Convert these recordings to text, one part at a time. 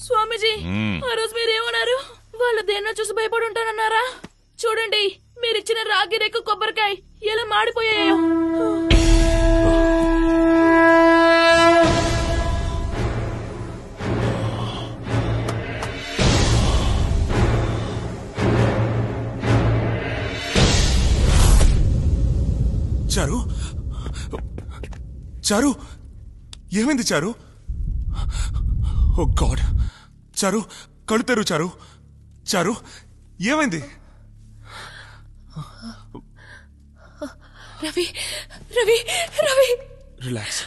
స్వామీజీ ఆ రోజు మీరేమన్నారు? వాళ్ళు దేన్నో చూసి భయపడి ఉంటానన్నారా? చూడండి మీరిచ్చిన రాగి రేకు కొబ్బరికాయ ఎలా మాడిపోయాయో. చారు, చారు, ఏమైంది చారు? ఓ గాడ్, చారు కళ్ళు తెరు. చారు, చారు ఏమైంది? రవి, రవి, రవి, రిలాక్స్.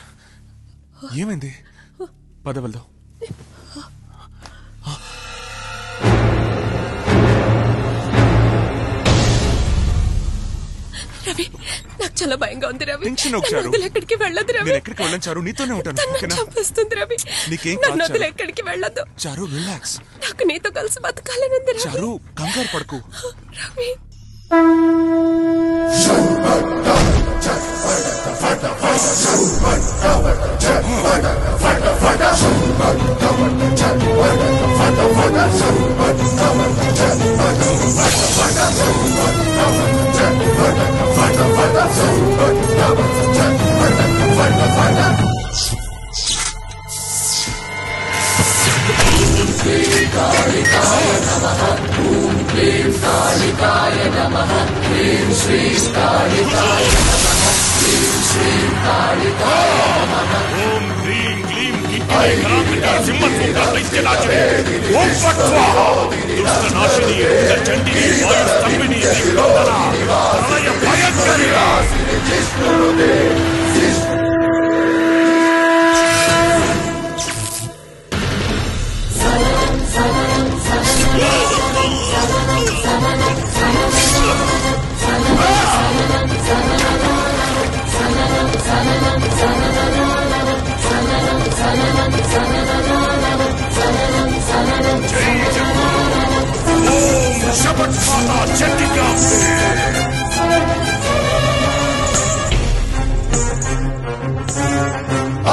ఏమైంది? పద వెళ్దాం. రవి, నాకు చాలా భయంగా ఉంది రవి. ఎక్కడికి వెళ్ళదు రవి. ఎక్కడికి వెళ్ళను చారు, నీతోనే ఉంటాను. చంపేస్తుంది రవి. నీకేం కాదు, ఎక్కడికి వెళ్ళదు చారు. రిలాక్స్. నాకు నీతో కలిసి బతకాలనుంది చారు. కంగారు పడకు రవి.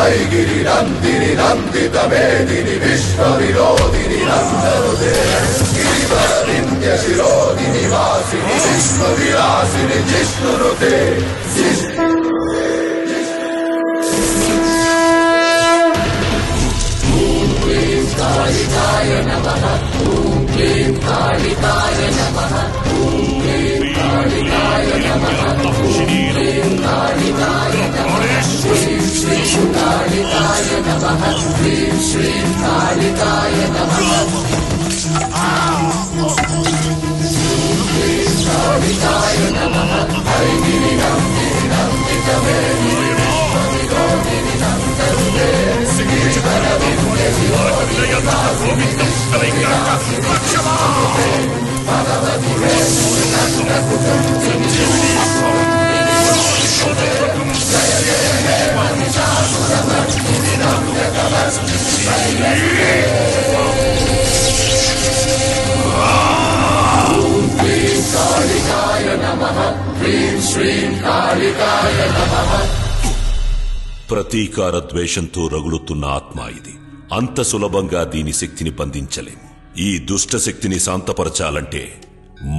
ఐగిరి నందిని నందిత మేదిని విశ్వ విరోధిని నందనుదే గిరివరవింద్య శిరోధిని వాసిని విశ్వ విలాసిని జిష్ణునుతే. ఓం క్లీం కాళికాయ నమః. ఓం క్లీం కాళికాయ నమః. ఓం క్లీం కాళికాయ నమః. ఓం క్లీం కాళికాయ నమః. శ్రీం శ్రీం కాళికాయ నమః. శ్రీం శ్రీం కాళికాయ నమః. శ్రీం కాళికాయ నమః. ఐగిరి నందిని నందిత మేదిని విశ్వ విరోధిని నందనుదే గిరివరవింద్య శిరోధిని వాసిని విశ్వ విలాసిని జిష్ణునుతే. భగవతి వేణుని నందకుటం జయ జయ హే మహిషాసురమర్దిని నందకవర్ణిని. ఓం క్లీం కాళికాయ నమః. హ్రీం శ్రీం కాళికాయ నమః. ప్రతీకార ద్వేషంతో రగులుతున్న ఆత్మ ఇది. అంత సులభంగా దీని శక్తిని బంధించలేము. ఈ దుష్ట శక్తిని శాంతపరచాలంటే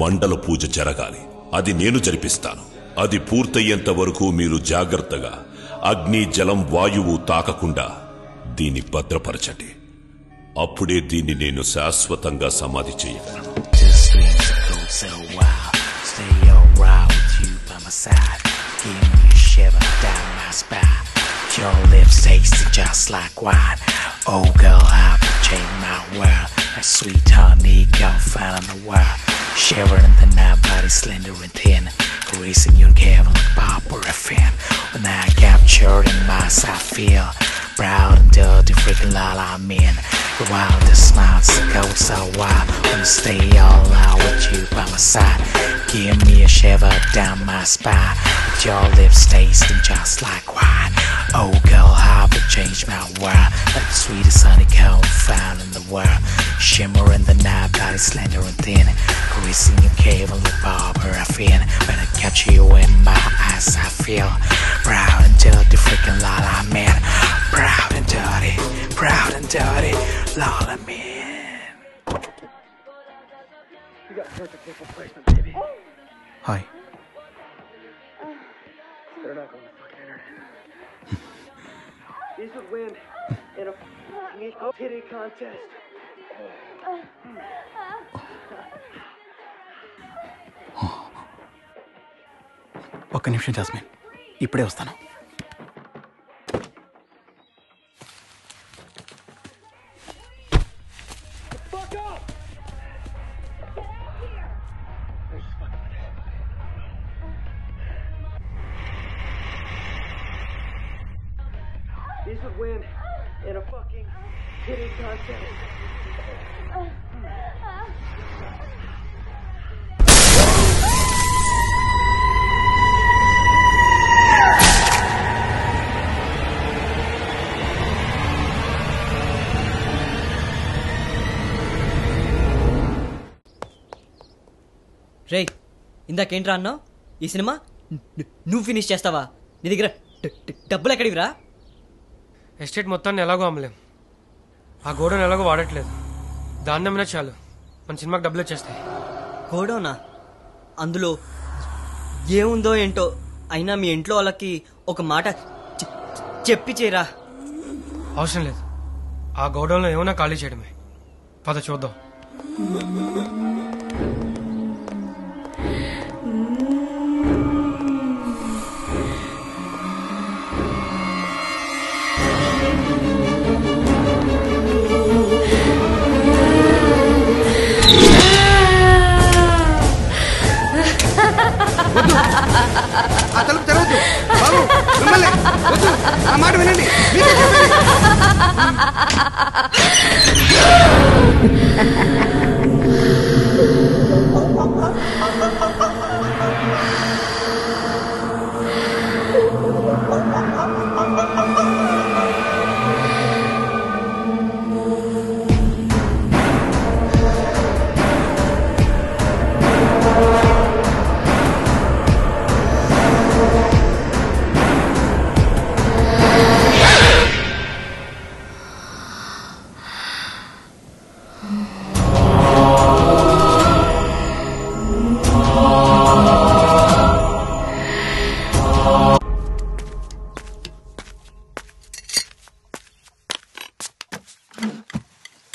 మండల పూజ జరగాలి. అది నేను జరిపిస్తాను. అది పూర్తయ్యేంత వరకు మీరు జాగ్రత్తగా అగ్ని, జలం, వాయువు తాకకుండా దీన్ని భద్రపరచండి. అప్పుడే దీన్ని నేను శాశ్వతంగా సమాధి చేయగలను. Your lips tasting just like wine. Oh girl, I've changed my world. Like sweet honey, girl found in the world. Shivering in the night, body slender and thin. Caressing your cave like pop or a fan. When I captured in my side feel proud and dirty, freaking lala I'm in. Your wildest smiles go so wild. Wanna stay all out with you by my side. Give me a shiver down my spine. With your lips tasting just like wine. Oh girl, how it changed my world. Like the sweetest honeycomb found in the world. Shimmer in the night, body slender and thin. Caressing your cave and look Barbara I feel. When I catch you in my eyes I feel proud and dirty, freaking lala man. Proud and dirty, proud and dirty Lalaman. You got perfect hip placement, baby. Hi. They're not going to fucking internet. These would win in a fucking hitting contest. ఒక్క నిమిషం jasmine, ఇప్పుడే వస్తాను. These would win in a fucking hitting contest. రే, ఇందాకేంట్రా అన్నావు? ఈ cinema నువ్వు finish చేస్తావా? నీ దగ్గర డబ్బులు ఎక్కడివిరా? ఎస్టేట్ మొత్తాన్ని ఎలాగో అమ్మలేం, ఆ గోడౌన్ ఎలాగో వాడట్లేదు. దాన్ని అమ్మినా చాలు, మన సినిమాకి డబ్బులు వచ్చేస్తాయి. గోడౌనా? అందులో ఏముందో ఏంటో. అయినా మీ ఇంట్లో వాళ్ళకి ఒక మాట చెప్పి చేయరా. అవసరం లేదు, ఆ గోడౌన్లో ఏమైనా ఖాళీ చేయడమే. పద చూద్దాం. ఆ తలుపు తెరవద్దు బాబు, మిమ్మల్ని వద్దు, ఆ మాట వినండి.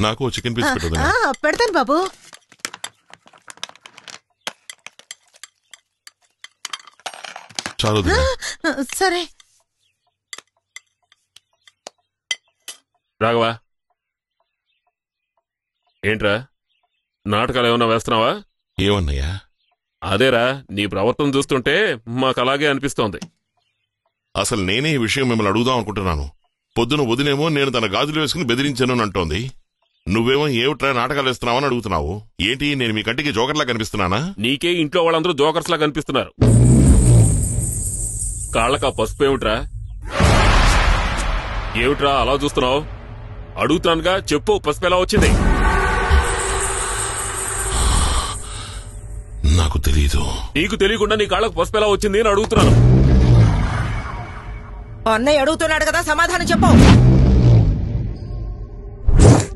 నాకు చికెన్ పీస్ పెట్టదు. పెడతాను బాబు. చాలు. సరే. రాఘవా, ఏంట్రా నాటకాలు ఏమన్నా వేస్తున్నావా? ఏమన్నాయా? అదేరా, నీ ప్రవర్తన చూస్తుంటే మాకు అలాగే అనిపిస్తోంది. అసలు నేనే ఈ విషయం మిమ్మల్ని అడుగుదాం అనుకుంటున్నాను. పొద్దున వదినేమో నేను తన గాజులు వేసుకుని బెదిరించాను అని అంటోంది. నువ్వేమో ఏమిట్రా నాటకాలు వేస్తున్నావని అడుగుతున్నావు. ఏంటి, నేను మీ కంటికి జోకర్లా కనిపిస్తున్నానా? నీకే ఇంట్లో వాళ్ళందరూ జోకర్స్ లా కనిపిస్తున్నారు. కాళ్ళకా పసుపు ఏమిట్రా? ఏమిట్రా అలా చూస్తున్నావు? అడుగుతానుగా, చెప్పు, పసుపు ఎలా వచ్చింది? నాకు తెలీదు. నీకు తెలియకుండా నీ కాళ్ళకు పసుపు ఎలా వచ్చింది అని అడుగుతున్నాను. అన్నయ్య అడుగుతున్నాడు కదా, సమాధానం చెప్పు.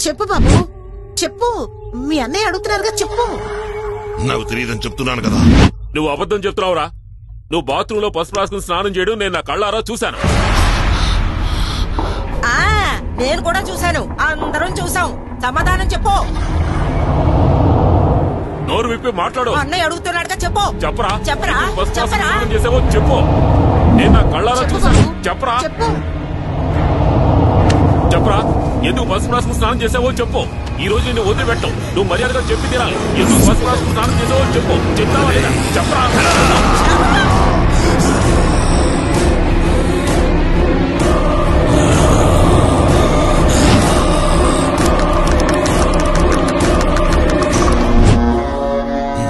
చెప్పు బాబు, చెప్పు. మీ అన్నయ్య అడుగుతున్నారుగా, చెప్పు. నాకు తెలియదని చెప్తున్నాను కదా. నువ్వు అబద్ధం చెప్తున్నావురా. నువ్వు బాత్రూమ్ లో పసుపు రాసుకుని స్నానం చేయడం నేను నా కళ్ళారా చూశాను. నేను కూడా చూశాను, అందరం చూసాం. సమాధానం చెప్పు. నోరు విప్పి మాట్లాడు. అన్నయ్య అడుగుతున్నాడుగా, చెప్పు. చెప్పరా, చెప్పరా, పసుపు చెప్పరా. స్నానం చేసావో చెప్పు. నేను నా కళ్ళారా చూశాను. చెప్పరా, చెప్పు. చెప్పరా, ఎందుకు పసుపు రాసుకుని స్నానం చేసావో చెప్పు. ఈ రోజు నిన్ను వదిలిపెట్టం. నువ్వు మర్యాదగా చెప్పి తీరాలి. ఎందుకు పసుపు రాసుకుని స్నానం చేసావో చెప్పు. చెప్తావా లేదా? చెప్పరా.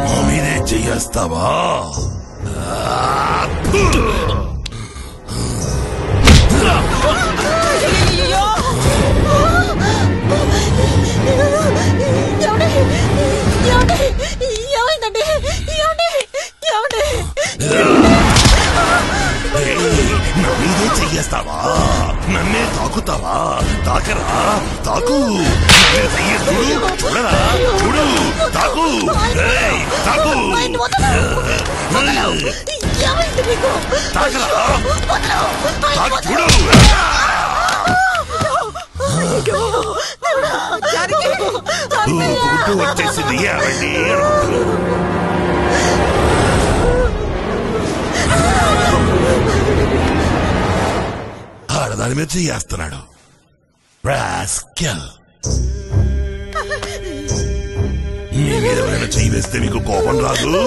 మా మీదే చెయ్యేస్తావా? ఏమైందండి? తాకు చూడరా చూడు తాకు తాకు చూడు వచ్చేసింది అవండి ఆడదాని మీద చేస్తున్నాడు రాస్కెల్ మీ మీద ఎవరైనా చెయ్యి వేస్తే మీకు కోపం రాదు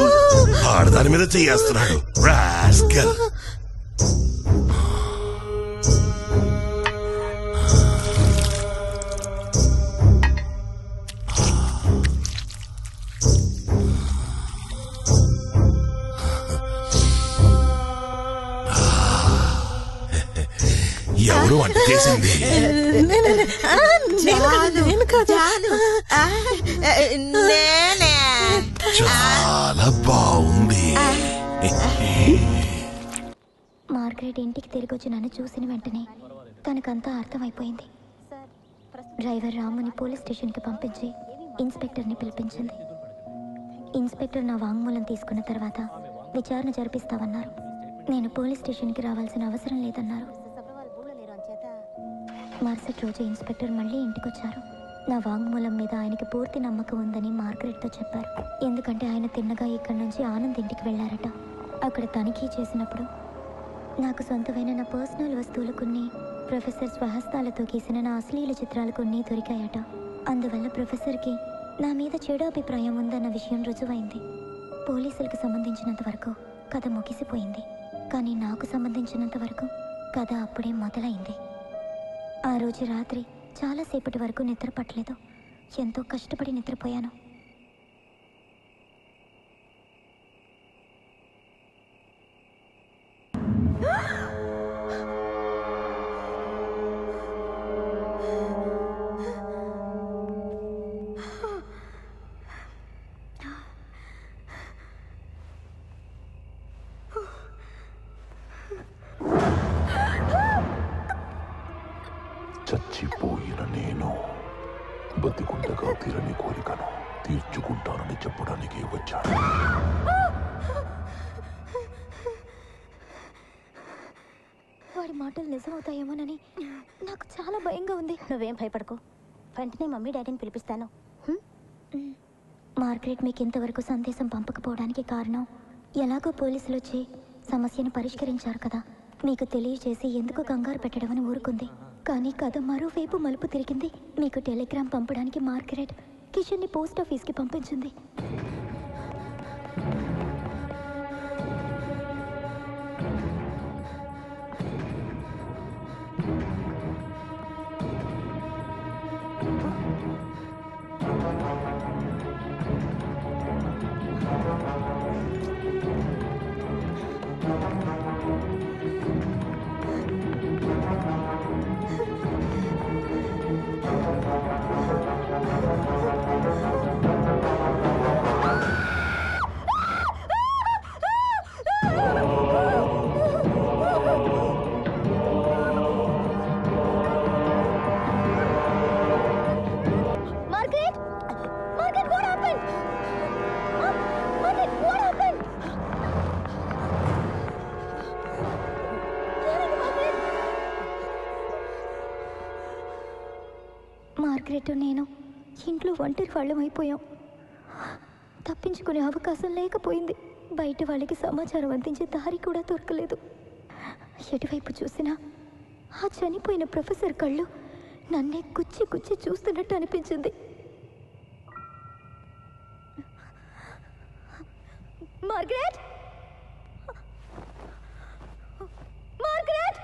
ఆడదాని మీద చేస్తున్నాడు రాస్కెల్ ఎవరు వంట చేసింది చాలా బాగుంది మార్గరెట్ ఇంటికి తిరిగి వచ్చి నన్ను చూసిన వెంటనే తనకంతా అర్థమైపోయింది. డ్రైవర్ రాముని పోలీస్ స్టేషన్కి పంపించి ఇన్స్పెక్టర్ని పిలిపించింది. ఇన్స్పెక్టర్ నా వాంగ్మూలం తీసుకున్న తర్వాత విచారణ జరిపిస్తామన్నారు. నేను పోలీస్ స్టేషన్కి రావాల్సిన అవసరం లేదన్నారు. మరుసటి రోజు ఇన్స్పెక్టర్ మళ్ళీ ఇంటికొచ్చారు. నా వాంగ్మూలం మీద ఆయనకి పూర్తి నమ్మకం ఉందని మార్గరెట్తో చెప్పారు. ఎందుకంటే ఆయన తిన్నగా ఇక్కడి నుంచి ఆనంద్ ఇంటికి వెళ్ళారట. అక్కడ తనిఖీ చేసినప్పుడు నాకు సొంతమైన నా పర్సనల్ వస్తువులు కొన్ని, ప్రొఫెసర్ స్వహస్తాలతో గీసిన నా అశ్లీల చిత్రాలు కొన్ని దొరికాయట. అందువల్ల ప్రొఫెసర్కి నా మీద చెడు అభిప్రాయం ఉందన్న విషయం రుజువైంది. పోలీసులకు సంబంధించినంత వరకు కథ ముగిసిపోయింది. కానీ నాకు సంబంధించినంత వరకు కథ అప్పుడే మొదలైంది. ఆ రోజు రాత్రి చాలాసేపటి వరకు నిద్ర పట్టలేదు. ఎంతో కష్టపడి నిద్రపోయాను. చచ్చిపోయిన నేను బతికుండగా తీరని కోరికను తీర్చుకుంటానని చెప్పడానికి వచ్చాను. వాడి మాటలు నిజమవుతాయేమోనని నాకు చాలా భయంగా ఉంది. నువ్వేం భయపడకు, వెంటనే మమ్మీ డాడీని పిలిపిస్తాను. మార్గరెట్ మీకు ఇంతవరకు సందేశం పంపకపోవడానికి కారణం ఎలాగో పోలీసులు వచ్చి సమస్యను పరిష్కరించారు కదా. మీకు తెలియజేసి ఎందుకు కంగారు పెట్టడమని ఊరుకుంది. కానీ కథ మరోవైపు మలుపు తిరిగింది. మీకు టెలిగ్రామ్ పంపడానికి మార్గరెట్ కిషన్ని పోస్ట్ ఆఫీస్కి పంపించింది. మార్గరెట్ నేను ఇంట్లో ఒంటరి వాళ్ళం అయిపోయాం. తప్పించుకునే అవకాశం లేకపోయింది. బయట వాళ్ళకి సమాచారం అందించే దారి కూడా దొరకలేదు. ఎటువైపు చూసినా ఆ చనిపోయిన ప్రొఫెసర్ కళ్ళు నన్నే గుచ్చి గుచ్చి చూస్తున్నట్టు అనిపించింది. Margaret, Margaret,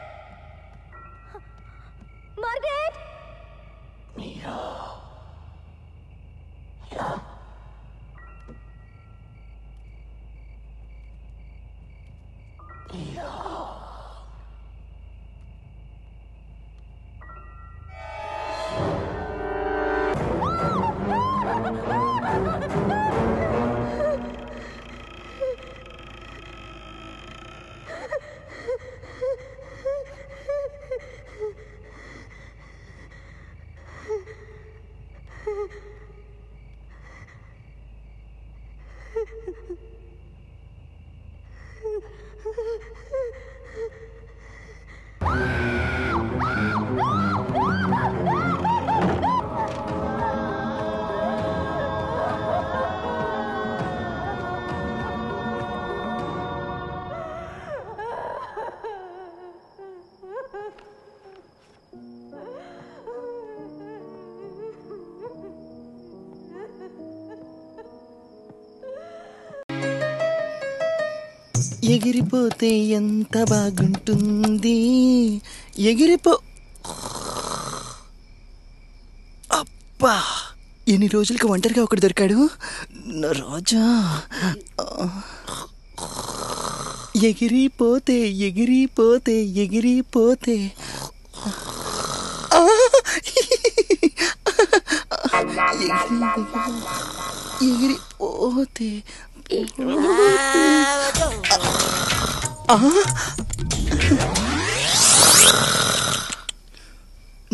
Margaret. ఎగిరిపోతే ఎంత బాగుంటుంది అబ్బా ఎన్ని రోజులకి ఒంటరిగా ఒకటి దొరికాడు నా రాజా. ఎగిరిపోతే ఎగిరిపోతే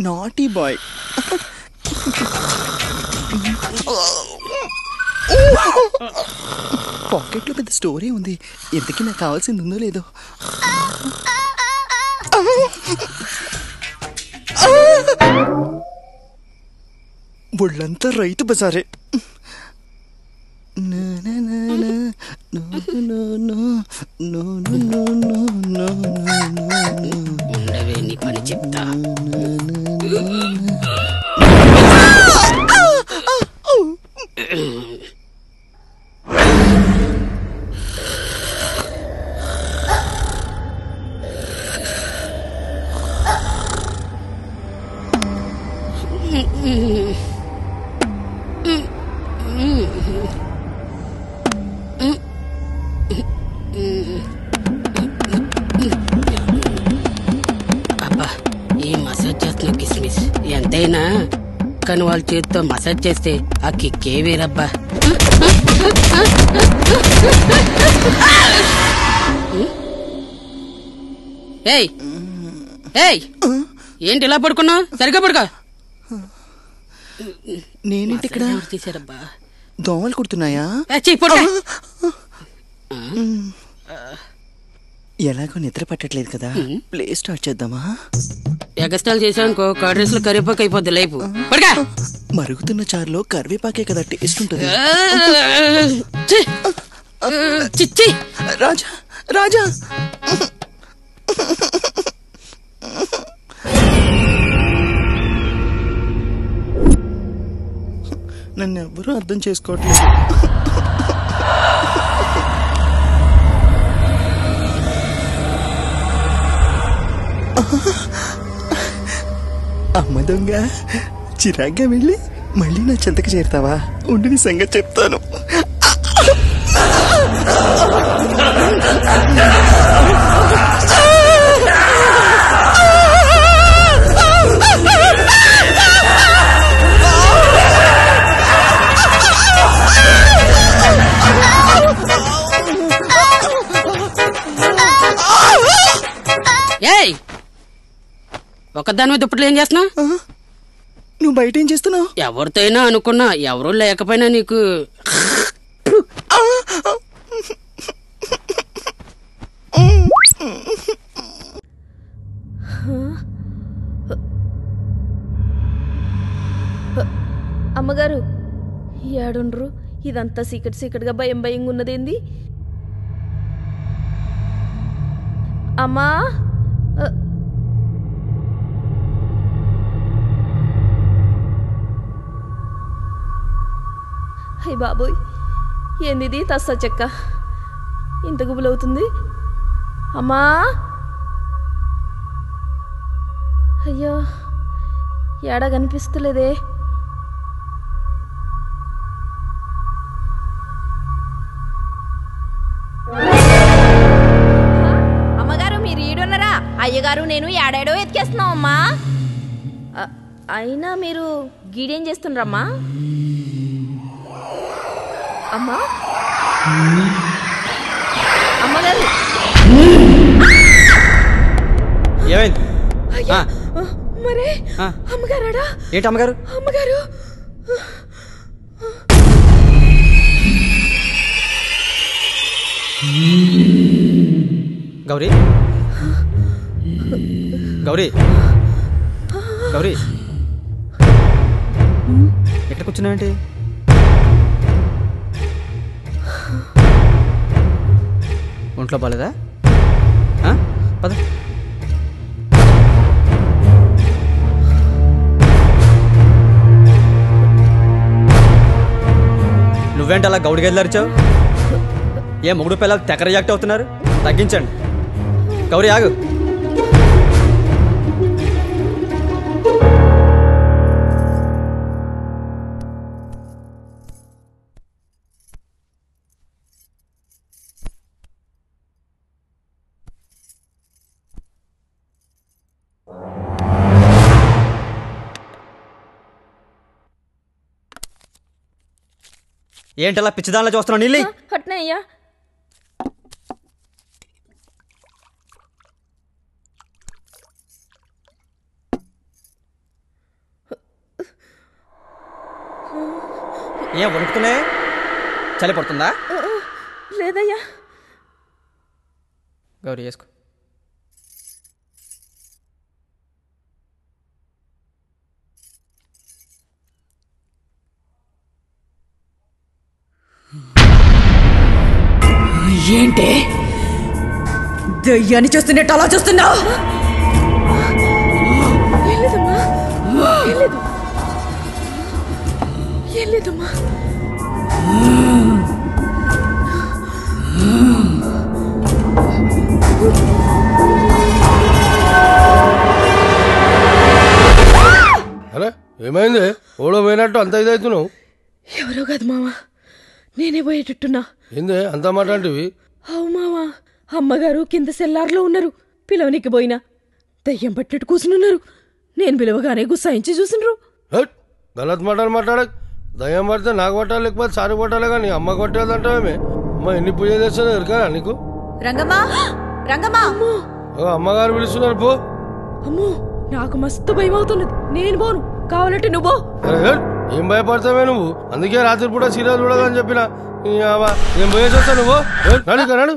నాటీ బాయ్. పాకెట్లో పెద్ద స్టోరీ ఉంది. ఎంతకీ నాకు కావాల్సింది ఉందో లేదో. ఒళ్ళంతా రైతు బజారే. ఉండవే నీ పని చెప్తా. అబ్బా ఈ మసాజ్ చేస్తున్న కిస్మిస్ ఎంతైనా కానీ వాళ్ళ చేతితో మసాజ్ చేస్తే ఆ కిక్కే వేరబ్బా. ఏయ్ ఏయ్ ఏంటి ఇలా పడుకున్నావు? సరిగ్గా పడుకో. నేనేంటి ఇక్కడ? తీసారబ్బా. దోమలు కుడుతున్నాయా? ఎలాగో నిద్ర పట్టట్లేదు కదా, ప్లే స్టార్ట్ చేద్దామా? ఎగస్టాల్ చేసానుకో కర్రీస్ లో కరివేపాకు అయిపోద్ది లైఫ్. మరుగుతున్న చారులో కరివేపాకే కదా టేస్ట్ ఉంటుంది. రాజా రాజా నన్ను ఎవ్వరూ అర్థం చేసుకోవట్లేదు. అమ్మ దొంగ, చిరాగ్గా వెళ్ళి మళ్ళీ నా చెంతకు చేరుతావా? ఉండి నీ సంగతి చెప్తాను. ఏయ్ ఒకదాని మీద దుప్పట్లు ఏం చేస్తున్నావు? నువ్వు బయట ఏం చేస్తున్నావు? ఎవరితో అయినా అనుకున్నా, ఎవరూ లేకపోయినా నీకు అమ్మగారు ఏడుండ్రు? ఇదంతా సీకట్గా భయంగా ఉన్నదేంది? అమ్మా హై బాబోయ్, ఏందిది తస్స చెక్క ఇంత గుబులవుతుంది? అమ్మా అయ్యో ఏడా కనిపిస్తలేదే. అమ్మగారు మీరు ఈడున్నారా? అయ్యగారు నేను ఏడాడో ఎత్తికేస్తున్నాం అమ్మా. అయినా మీరు గీడేం చేస్తుండ్రమ్మా? అమ్మా అమ్మగారు ఏమైంది? మరే అమ్మగారాడా? ఏంటి అమ్మగారు? అమ్మగారు గౌరీ గౌరీ గౌరీ ఎక్కడ కూర్చున్నావేంటి? ఒంట్లో బాలేదా? పద. నువ్వేంటి అలా గౌడి గదిలో అరిచావు? ఏ మొగుడు పిల్లలు తెగ రియాక్ట్ అవుతున్నారు? తగ్గించండి. గౌరీ ఆగు. ఏంటలా పిచ్చిదానిలో చూస్తున్నావు నీళ్ళి? అట్నే అయ్యా. ఏం వణుకుతున్నాయి? చలి పడుతుందా? లేదయ్యా. గౌరీ వేసుకో. ఏంటి దయ్యాన్ని చూస్తున్నట్టు అలా చూస్తున్నావు? అరే ఏమైంది? ఓడో పోయినట్టు అంత ఇదవుతున్నావు? ఎవరో కాదు మావా, నేనే పోయేటట్టున్నా. ఏంది అంత మాట అంటివి? అవు మావా, అమ్మగారు కింద సెల్లార్లో ఉన్నారు. పిలవనికి పోయినా దయ్యం పట్టినట్టు కూర్చునున్నారు. నేను పిలవగానే గుస్సాయించి చూసినరు. గలత్ మాటలు మాట్లాడక. దయ్యం పడితే నాకు పట్టాలి, లేకపోతే సారి పట్టాలి, కానీ అమ్మ కొట్టేదంటావేమే? అమ్మ ఎన్ని పూజ చేస్తానో ఎరకారా నీకు? రంగమ్మా, రంగమ్మా, అమ్మగారు పిలుస్తున్నారు, పో. అమ్మో, నాకు మస్తు భయం అవుతున్నది. నేను పోను, కావాలంటే నువ్వు. ఏం భయపడతావే నువ్వు? అందుకే రాత్రి పూట సీరియల్ చూడదని చెప్పిన. ఏం పోయేసి వస్తా నువ్వు? నడు.